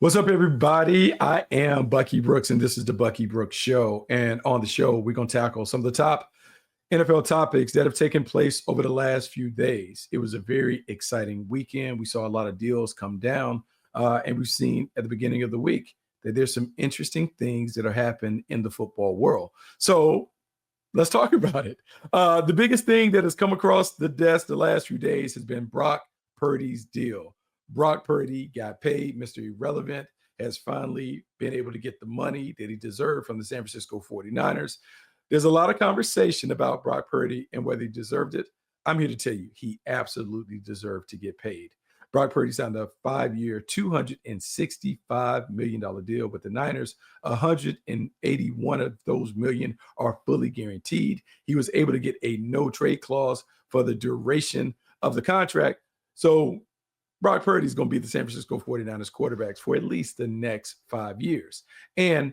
What's up, everybody? I am Bucky Brooks, and this is the Bucky Brooks Show. And on the show, we're going to tackle some of the top NFL topics that have taken place over the last few days. It was a very exciting weekend. We saw a lot of deals come down, and we've seen at the beginning of the week that there's some interesting things that are happening in the football world. So let's talk about it. The biggest thing that has come across the desk the last few days has been Brock Purdy's deal. Brock Purdy got paid. Mr. Irrelevant has finally been able to get the money that he deserved from the San Francisco 49ers. There's a lot of conversation about Brock Purdy and whether he deserved it. I'm here to tell you, he absolutely deserved to get paid. Brock Purdy signed a 5-year, $265 million deal with the Niners. 181 of those million are fully guaranteed. He was able to get a no-trade clause for the duration of the contract. So Brock Purdy is going to be the San Francisco 49ers quarterbacks for at least the next 5 years. And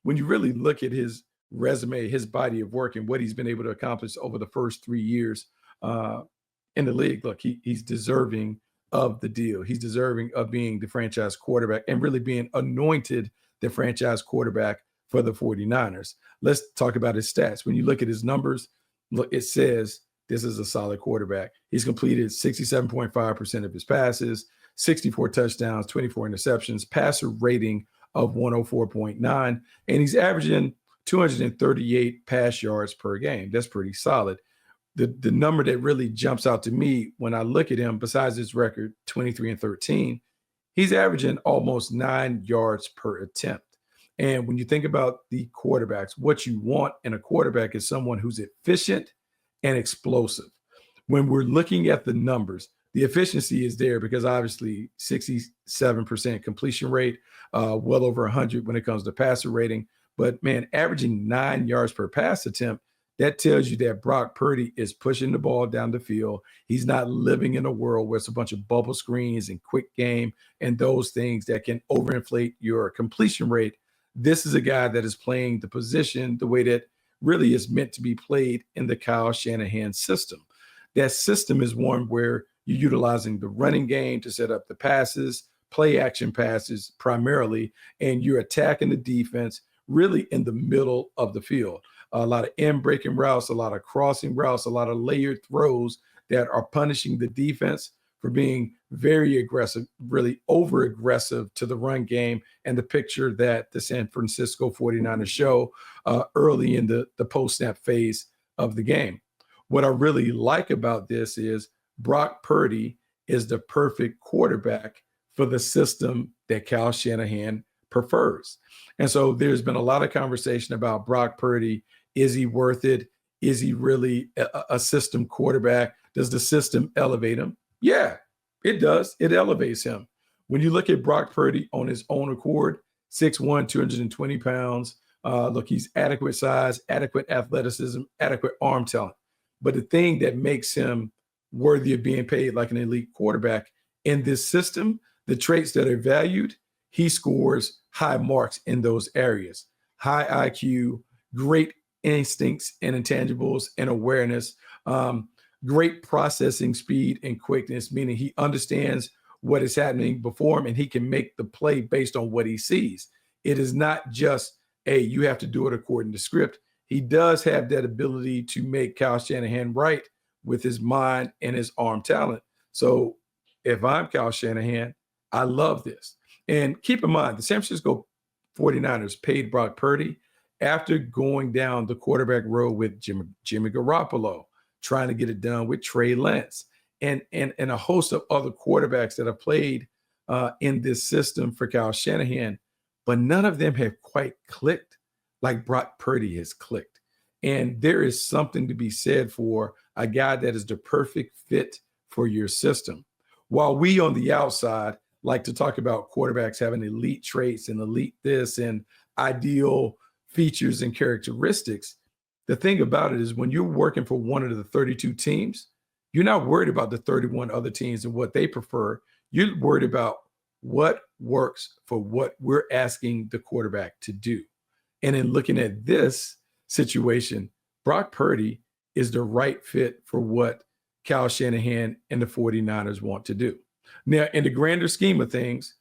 when you really look at his resume, his body of work, and what he's been able to accomplish over the first 3 years in the league, look, he's deserving of the deal. He's deserving of being the franchise quarterback and really being anointed the franchise quarterback for the 49ers. Let's talk about his stats. When you look at his numbers, look, it says this is a solid quarterback. He's completed 67.5% of his passes, 64 touchdowns, 24 interceptions, passer rating of 104.9, and he's averaging 238 pass yards per game. That's pretty solid. The number that really jumps out to me when I look at him, besides his record, 23-13, he's averaging almost 9 yards per attempt. And when you think about the quarterbacks, what you want in a quarterback is someone who's efficient and explosive. When we're looking at the numbers, the efficiency is there because obviously 67% completion rate, well over 100 when it comes to passer rating. But man, averaging 9 yards per pass attempt, that tells you that Brock Purdy is pushing the ball down the field. He's not living in a world where it's a bunch of bubble screens and quick game and those things that can overinflate your completion rate. This is a guy that is playing the position the way that really is meant to be played in the Kyle Shanahan system. That system is one where you're utilizing the running game to set up the passes, play action passes primarily, and you're attacking the defense really in the middle of the field. A lot of in-breaking routes, a lot of crossing routes, a lot of layered throws that are punishing the defense for being very aggressive, really over-aggressive to the run game, and the picture that the San Francisco 49ers show early in the post-snap phase of the game. What I really like about this is Brock Purdy is the perfect quarterback for the system that Kyle Shanahan prefers. And so there's been a lot of conversation about Brock Purdy. Is he worth it? Is he really a system quarterback? Does the system elevate him? Yeah, it does. It elevates him. When you look at Brock Purdy on his own accord, 6'1", 220 pounds, look, he's adequate size, adequate athleticism, adequate arm talent. But the thing that makes him worthy of being paid like an elite quarterback in this system, the traits that are valued, he scores high marks in those areas. High IQ, great instincts and intangibles and awareness, great processing speed and quickness, meaning he understands what is happening before him and he can make the play based on what he sees. It is not just, hey, you have to do it according to script. He does have that ability to make Kyle Shanahan right with his mind and his arm talent. So if I'm Kyle Shanahan, I love this. And keep in mind, the San Francisco 49ers paid Brock Purdy after going down the quarterback road with Jimmy Garoppolo, trying to get it done with Trey Lance, and a host of other quarterbacks that have played in this system for Kyle Shanahan, but none of them have quite clicked like Brock Purdy has clicked. And there is something to be said for a guy that is the perfect fit for your system. While we on the outside like to talk about quarterbacks having elite traits and elite this and ideal features and characteristics, the thing about it is when you're working for one of the 32 teams, you're not worried about the 31 other teams and what they prefer. You're worried about what works for what we're asking the quarterback to do. And in looking at this situation, Brock Purdy is the right fit for what Kyle Shanahan and the 49ers want to do. Now, in the grander scheme of things,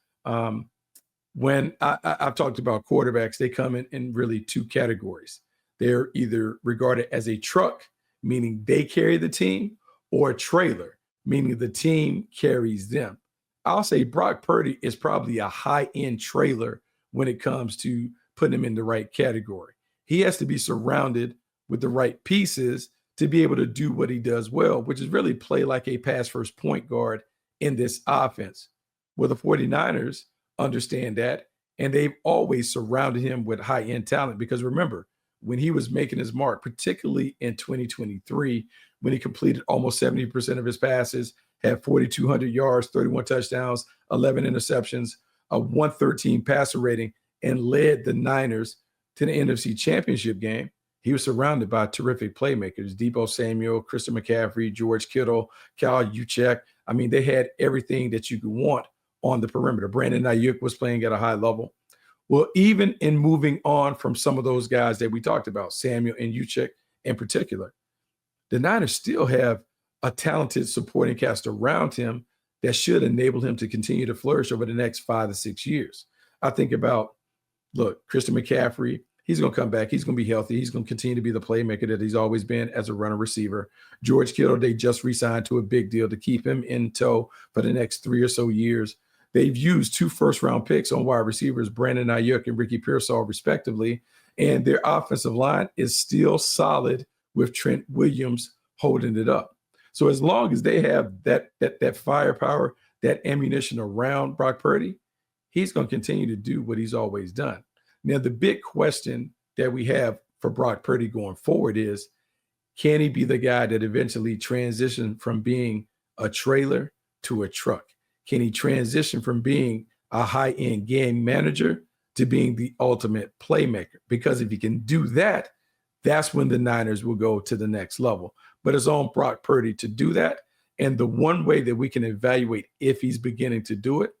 when I've talked about quarterbacks, they come in really two categories. They're either regarded as a truck, meaning they carry the team, or a trailer, meaning the team carries them. I'll say Brock Purdy is probably a high-end trailer when it comes to putting him in the right category. He has to be surrounded with the right pieces to be able to do what he does well, which is really play like a pass-first point guard in this offense. Well, the 49ers understand that, and they've always surrounded him with high-end talent because remember, when he was making his mark, particularly in 2023, when he completed almost 70% of his passes, had 4,200 yards, 31 touchdowns, 11 interceptions, a 113 passer rating, and led the Niners to the NFC Championship game. He was surrounded by terrific playmakers, Deebo Samuel, Christian McCaffrey, George Kittle, Kyle Juszczyk. I mean, they had everything that you could want on the perimeter. Brandon Ayuk was playing at a high level. Well, even in moving on from some of those guys that we talked about, Samuel and Juszczyk in particular, the Niners still have a talented supporting cast around him that should enable him to continue to flourish over the next 5 to 6 years. I think about, look, Christian McCaffrey, he's going to come back. He's going to be healthy. He's going to continue to be the playmaker that he's always been as a runner receiver. George Kittle, they just re-signed to a big deal to keep him in tow for the next 3 or so years. They've used 2 first-round picks on wide receivers, Brandon Ayuk and Ricky Pearsall, respectively, and their offensive line is still solid with Trent Williams holding it up. So as long as they have that firepower, that ammunition around Brock Purdy, he's going to continue to do what he's always done. Now, the big question that we have for Brock Purdy going forward is, can he be the guy that eventually transitions from being a trailer to a truck? Can he transition from being a high-end game manager to being the ultimate playmaker? Because if he can do that, that's when the Niners will go to the next level. But it's on Brock Purdy to do that. And the one way that we can evaluate if he's beginning to do it,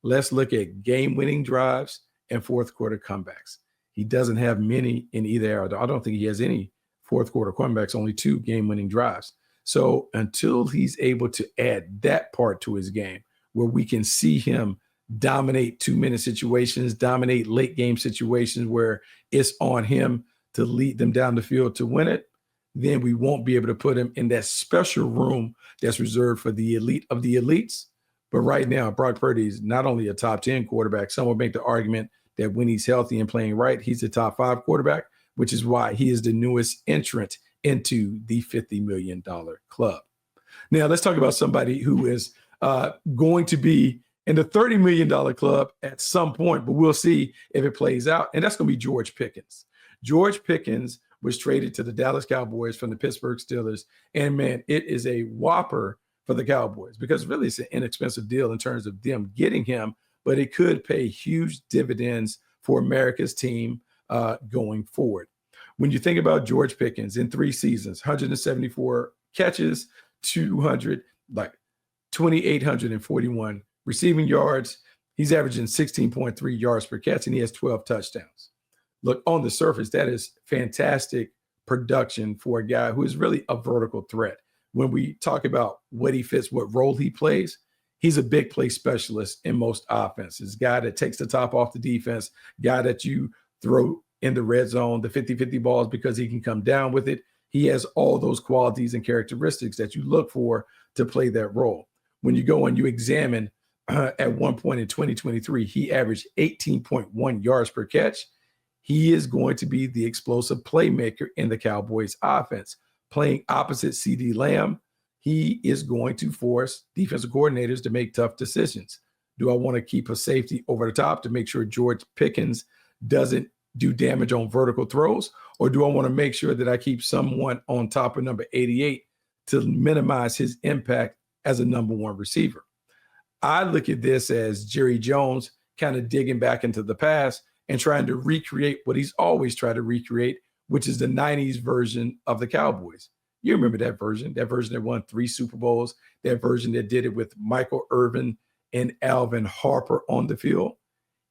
let's look at game-winning drives and fourth-quarter comebacks. He doesn't have many in either area. I don't think he has any fourth-quarter comebacks, only 2 game-winning drives. So until he's able to add that part to his game, where we can see him dominate 2-minute situations, dominate late-game situations where it's on him to lead them down the field to win it, then we won't be able to put him in that special room that's reserved for the elite of the elites. But right now, Brock Purdy is not only a top 10 quarterback, some would make the argument that when he's healthy and playing right, he's a top 5 quarterback, which is why he is the newest entrant into the $50 million club. Now, let's talk about somebody who is going to be in the $30 million club at some point, but we'll see if it plays out. And that's going to be George Pickens. George Pickens was traded to the Dallas Cowboys from the Pittsburgh Steelers. And man, it is a whopper for the Cowboys because really it's an inexpensive deal in terms of them getting him, but it could pay huge dividends for America's team going forward. When you think about George Pickens in 3 seasons, 174 catches, 2,841 receiving yards. He's averaging 16.3 yards per catch, and he has 12 touchdowns. Look, on the surface, that is fantastic production for a guy who is really a vertical threat. When we talk about what he fits, what role he plays, he's a big play specialist in most offenses. Guy that takes the top off the defense, guy that you throw in the red zone, the 50-50 balls because he can come down with it. He has all those qualities and characteristics that you look for to play that role. When you go and you examine at one point in 2023, he averaged 18.1 yards per catch. He is going to be the explosive playmaker in the Cowboys offense. Playing opposite CeeDee Lamb, he is going to force defensive coordinators to make tough decisions. Do I want to keep a safety over the top to make sure George Pickens doesn't do damage on vertical throws? Or do I want to make sure that I keep someone on top of number 88 to minimize his impact as a number 1 receiver? I look at this as Jerry Jones kind of digging back into the past and trying to recreate what he's always tried to recreate, which is the 90s version of the Cowboys. You remember that version that won 3 Super Bowls, that version that did it with Michael Irvin and Alvin Harper on the field.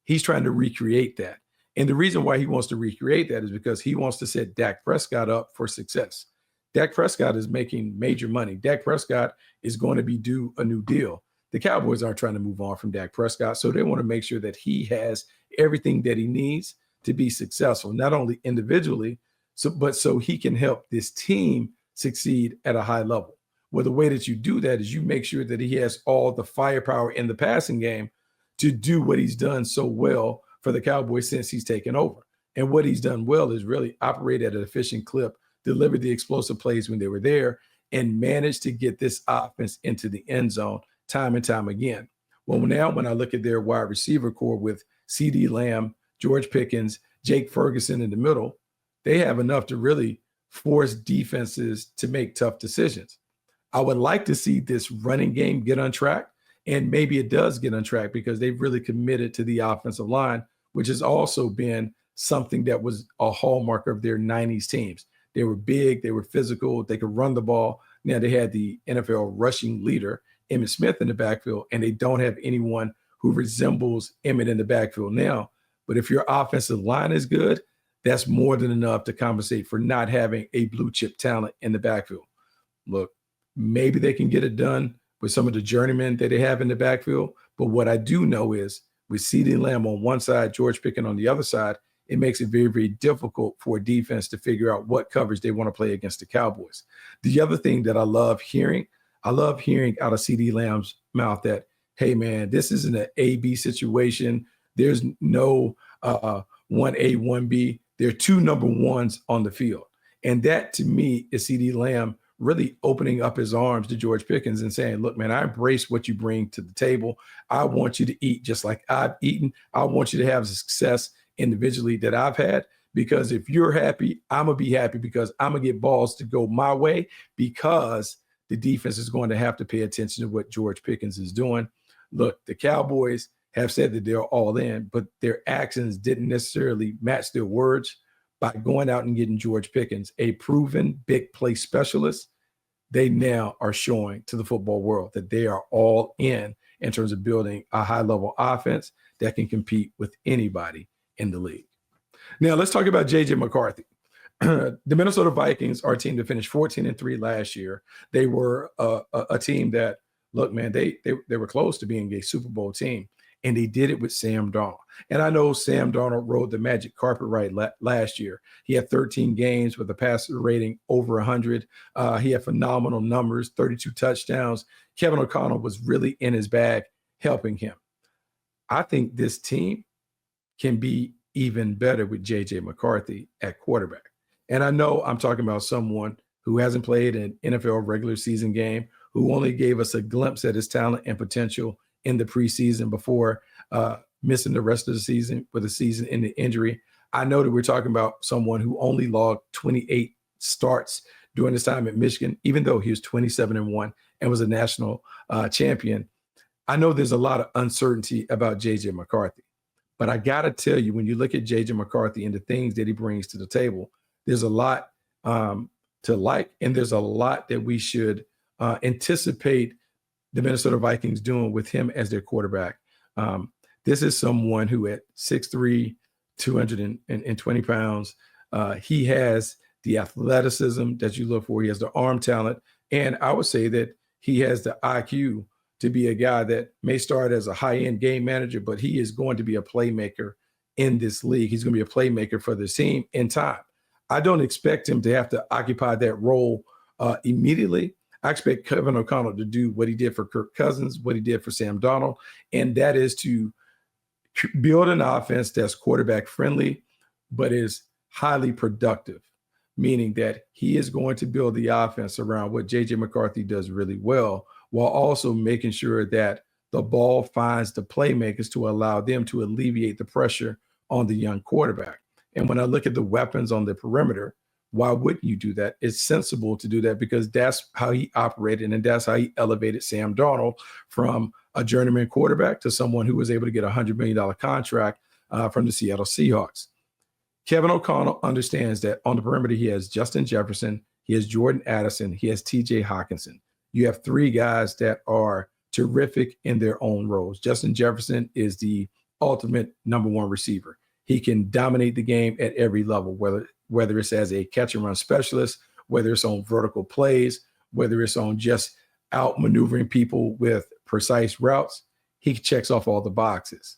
He's trying to recreate that. And the reason why he wants to recreate that is because he wants to set Dak Prescott up for success. Dak Prescott is making major money. Dak Prescott is going to be due a new deal. the Cowboys aren't trying to move on from Dak Prescott. So they want to make sure that he has everything that he needs to be successful, not only individually, but so he can help this team succeed at a high level. Well, the way that you do that is you make sure that he has all the firepower in the passing game to do what he's done so well for the Cowboys since he's taken over. And what he's done well is really operate at an efficient clip, deliver the explosive plays when they were there, and manage to get this offense into the end zone time and time again. Well, now when I look at their wide receiver core with CeeDee Lamb, George Pickens, Jake Ferguson in the middle, they have enough to really force defenses to make tough decisions. I would like to see this running game get on track, and maybe it does get on track because they've really committed to the offensive line, which has also been something that was a hallmark of their 90s teams. They were big, they were physical, they could run the ball. Now they had the NFL rushing leader, Emmitt Smith, in the backfield, and they don't have anyone who resembles Emmitt in the backfield now. But if your offensive line is good, that's more than enough to compensate for not having a blue chip talent in the backfield. Look, maybe they can get it done with some of the journeymen that they have in the backfield. But what I do know is with CeeDee Lamb on one side, George Pickens on the other side, it makes it very, very difficult for a defense to figure out what coverage they want to play against the Cowboys. The other thing that I love hearing out of CeeDee Lamb's mouth that, hey, man, this isn't an A-B situation. There's no 1A, 1B. There are two number ones on the field. And that, to me, is CeeDee Lamb really opening up his arms to George Pickens and saying, look, man, I embrace what you bring to the table. I want you to eat just like I've eaten. I want you to have the success individually that I've had, because if you're happy, I'm going to be happy because I'm going to get balls to go my way, because the defense is going to have to pay attention to what George Pickens is doing. Look, the Cowboys have said that they're all in, but their actions didn't necessarily match their words. By going out and getting George Pickens, a proven big play specialist, they now are showing to the football world that they are all in terms of building a high-level offense that can compete with anybody in the league. Now, let's talk about JJ McCarthy. The Minnesota Vikings are a team that finished 14-3 last year. They were a team that, look, man, they were close to being a Super Bowl team, and they did it with Sam Darnold. And I know Sam Darnold rode the magic carpet ride last year. He had 13 games with a passer rating over 100. He had phenomenal numbers, 32 touchdowns. Kevin O'Connell was really in his bag helping him. I think this team can be even better with JJ McCarthy at quarterback. And I know I'm talking about someone who hasn't played an NFL regular season game, who only gave us a glimpse at his talent and potential in the preseason before missing the rest of the season with a season-ending injury. I know that we're talking about someone who only logged 28 starts during his time at Michigan, even though he was 27-1 and was a national champion. I know there's a lot of uncertainty about JJ McCarthy, but I got to tell you, when you look at JJ McCarthy and the things that he brings to the table, there's a lot to like, and there's a lot that we should anticipate the Minnesota Vikings doing with him as their quarterback. This is someone who at 6'3", 220 pounds, he has the athleticism that you look for. He has the arm talent. And I would say that he has the IQ to be a guy that may start as a high-end game manager, but he is going to be a playmaker in this league. He's going to be a playmaker for the team in time. I don't expect him to have to occupy that role immediately. I expect Kevin O'Connell to do what he did for Kirk Cousins, what he did for Sam Darnold, and that is to build an offense that's quarterback friendly, but is highly productive, meaning that he is going to build the offense around what JJ McCarthy does really well, while also making sure that the ball finds the playmakers to allow them to alleviate the pressure on the young quarterback. And when I look at the weapons on the perimeter, why wouldn't you do that? It's sensible to do that because that's how he operated, and that's how he elevated Sam Darnold from a journeyman quarterback to someone who was able to get a $100 million contract from the Seattle Seahawks. Kevin O'Connell understands that on the perimeter, he has Justin Jefferson, he has Jordan Addison, he has TJ Hawkinson. You have three guys that are terrific in their own roles. Justin Jefferson is the ultimate number one receiver. He can dominate the game at every level, whether it's as a catch and run specialist, whether it's on vertical plays, whether it's on just out maneuvering people with precise routes, he checks off all the boxes.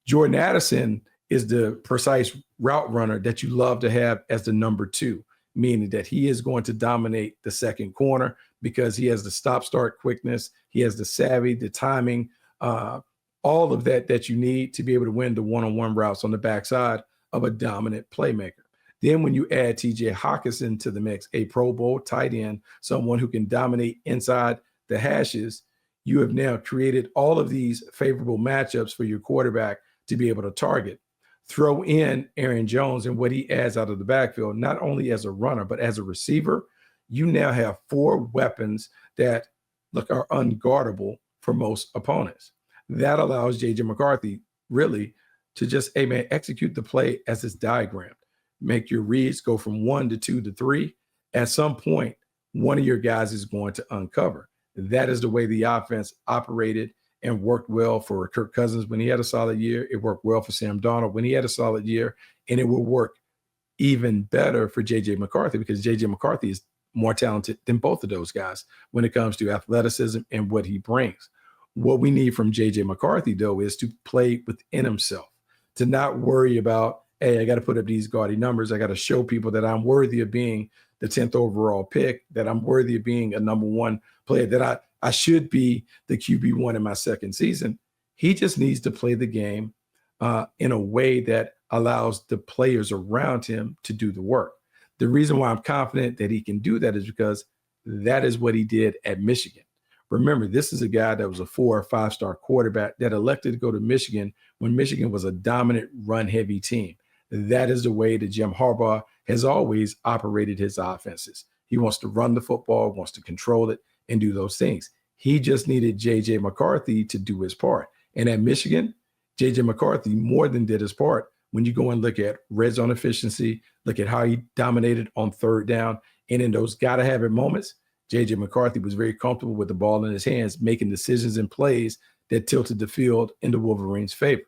Jordan Addison is the precise route runner that you love to have as the number 2, meaning that he is going to dominate the second corner because he has the stop-start quickness, he has the savvy, the timing, all of that you need to be able to win the one-on-one routes on the backside of a dominant playmaker. Then when you add TJ Hawkinson to the mix, a Pro Bowl tight end, someone who can dominate inside the hashes, you have now created all of these favorable matchups for your quarterback to be able to target. Throw in Aaron Jones and what he adds out of the backfield, not only as a runner, but as a receiver, you now have 4 weapons that are unguardable for most opponents. That allows JJ McCarthy really to just, execute the play as it's diagrammed. Make your reads go from 1 to 2 to 3. At some point, one of your guys is going to uncover. That is the way the offense operated and worked well for Kirk Cousins when he had a solid year. It worked well for Sam Darnold when he had a solid year. And it will work even better for JJ McCarthy because JJ McCarthy is more talented than both of those guys when it comes to athleticism and what he brings. What we need from JJ McCarthy, though, is to play within himself, to not worry about, hey, I got to put up these gaudy numbers. I got to show people that I'm worthy of being the 10th overall pick, that I'm worthy of being a number 1 player, that I should be the QB1 in my second season. He just needs to play the game in a way that allows the players around him to do the work. The reason why I'm confident that he can do that is because that is what he did at Michigan. Remember, this is a guy that was a 4 or 5-star quarterback that elected to go to Michigan when Michigan was a dominant run-heavy team. That is the way that Jim Harbaugh has always operated his offenses. He wants to run the football, wants to control it, and do those things. He just needed JJ McCarthy to do his part. And at Michigan, JJ McCarthy more than did his part. When you go and look at red zone efficiency, look at how he dominated on third down, and in those gotta-have-it moments, JJ McCarthy was very comfortable with the ball in his hands, making decisions and plays that tilted the field in the Wolverines' favor.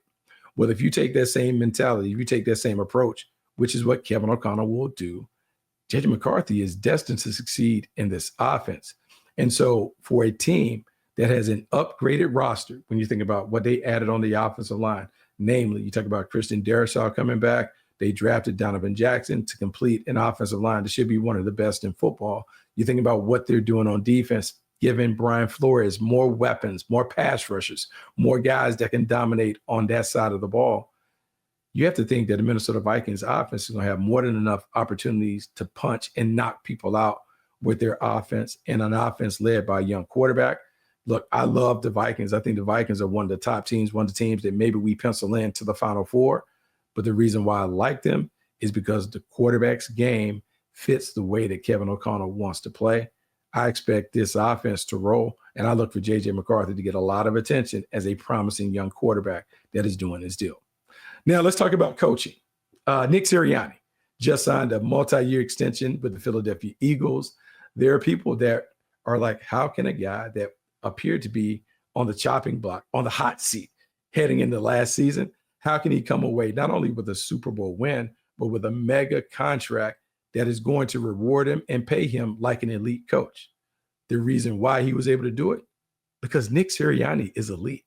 Well, if you take that same mentality, if you take that same approach, which is what Kevin O'Connell will do, JJ McCarthy is destined to succeed in this offense. And so for a team that has an upgraded roster, when you think about what they added on the offensive line, namely, you talk about Christian Darrisaw coming back, they drafted Donovan Jackson to complete an offensive line that should be one of the best in football. You think about what they're doing on defense, giving Brian Flores more weapons, more pass rushers, more guys that can dominate on that side of the ball. You have to think that the Minnesota Vikings offense is going to have more than enough opportunities to punch and knock people out with their offense, and an offense led by a young quarterback. Look, I love the Vikings. I think the Vikings are one of the top teams, one of the teams that maybe we pencil in to the Final Four. But the reason why I like them is because the quarterback's game fits the way that Kevin O'Connell wants to play. I expect this offense to roll, and I look for JJ McCarthy to get a lot of attention as a promising young quarterback that is doing his deal. Now, let's talk about coaching. Nick Sirianni just signed a multi-year extension with the Philadelphia Eagles. There are people that are like, how can a guy that appeared to be on the chopping block, on the hot seat, heading into last season, how can he come away not only with a Super Bowl win, but with a mega contract that is going to reward him and pay him like an elite coach? The reason why he was able to do it, because Nick Sirianni is elite.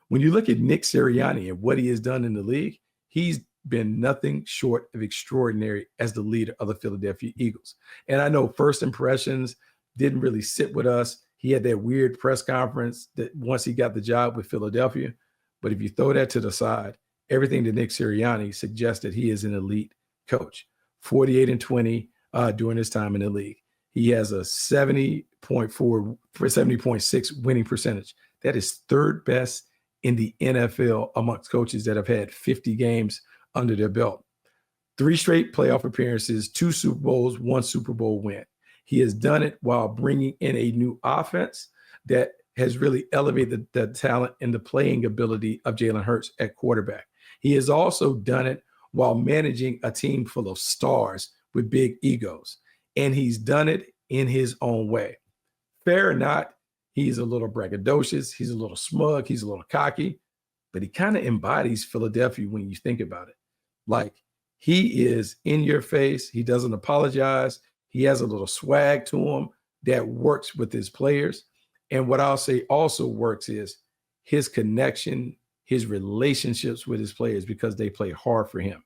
When you look at Nick Sirianni and what he has done in the league, he's been nothing short of extraordinary as the leader of the Philadelphia Eagles. And I know first impressions didn't really sit with us. He had that weird press conference that once he got the job with Philadelphia. But if you throw that to the side, everything that Nick Sirianni suggests that he is an elite coach. 48-20 during his time in the league. He has a 70.6 winning percentage. That is third best in the NFL amongst coaches that have had 50 games under their belt. 3 straight playoff appearances, 2 Super Bowls, 1 Super Bowl win. He has done it while bringing in a new offense that has really elevated the talent and the playing ability of Jalen Hurts at quarterback. He has also done it while managing a team full of stars with big egos. And he's done it in his own way. Fair or not, he's a little braggadocious, he's a little smug, he's a little cocky, but he kind of embodies Philadelphia when you think about it. Like, he is in your face, he doesn't apologize, he has a little swag to him that works with his players. And what I'll say also works is his connection, his relationships with his players, because they play hard for him.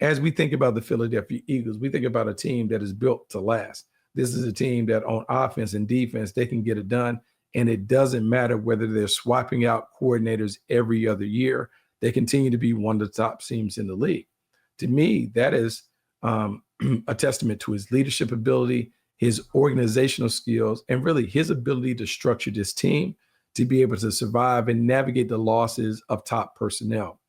As we think about the Philadelphia Eagles, we think about a team that is built to last. This is a team that on offense and defense, they can get it done. And it doesn't matter whether they're swapping out coordinators every other year. They continue to be one of the top teams in the league. To me, that is a testament to his leadership ability, his organizational skills, and really his ability to structure this team to be able to survive and navigate the losses of top personnel.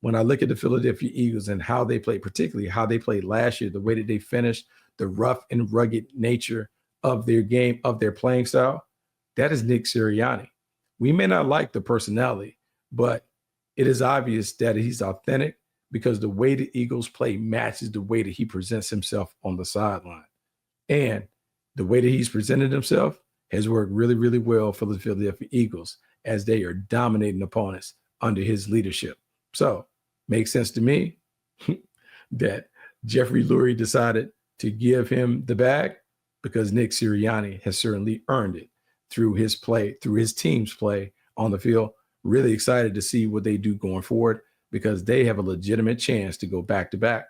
When I look at the Philadelphia Eagles and how they played, particularly how they played last year, the way that they finished, the rough and rugged nature of their game, of their playing style, that is Nick Sirianni. We may not like the personality, but it is obvious that he's authentic because the way the Eagles play matches the way that he presents himself on the sideline. And the way that he's presented himself has worked really, really well for the Philadelphia Eagles as they are dominating opponents under his leadership. So makes sense to me that Jeffrey Lurie decided to give him the bag because Nick Sirianni has certainly earned it through his play, through his team's play on the field. Really excited to see what they do going forward because they have a legitimate chance to go back-to-back.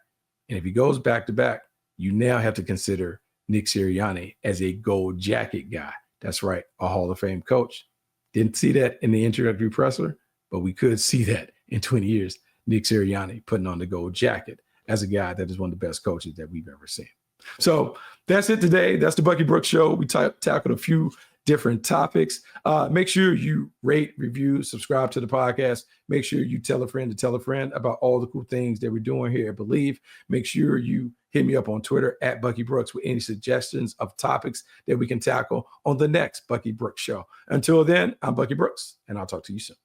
And if he goes back-to-back, you now have to consider Nick Sirianni as a gold jacket guy. That's right, a Hall of Fame coach. Didn't see that in the introductory presser, but we could see that in 20 years, Nick Sirianni putting on the gold jacket as a guy that is one of the best coaches that we've ever seen. So that's it today. That's the Bucky Brooks Show. We tackled a few different topics. Make sure you rate, review, subscribe to the podcast. Make sure you tell a friend to tell a friend about all the cool things that we're doing here at Believe. Make sure you hit me up on Twitter at Bucky Brooks with any suggestions of topics that we can tackle on the next Bucky Brooks Show. Until then, I'm Bucky Brooks, and I'll talk to you soon.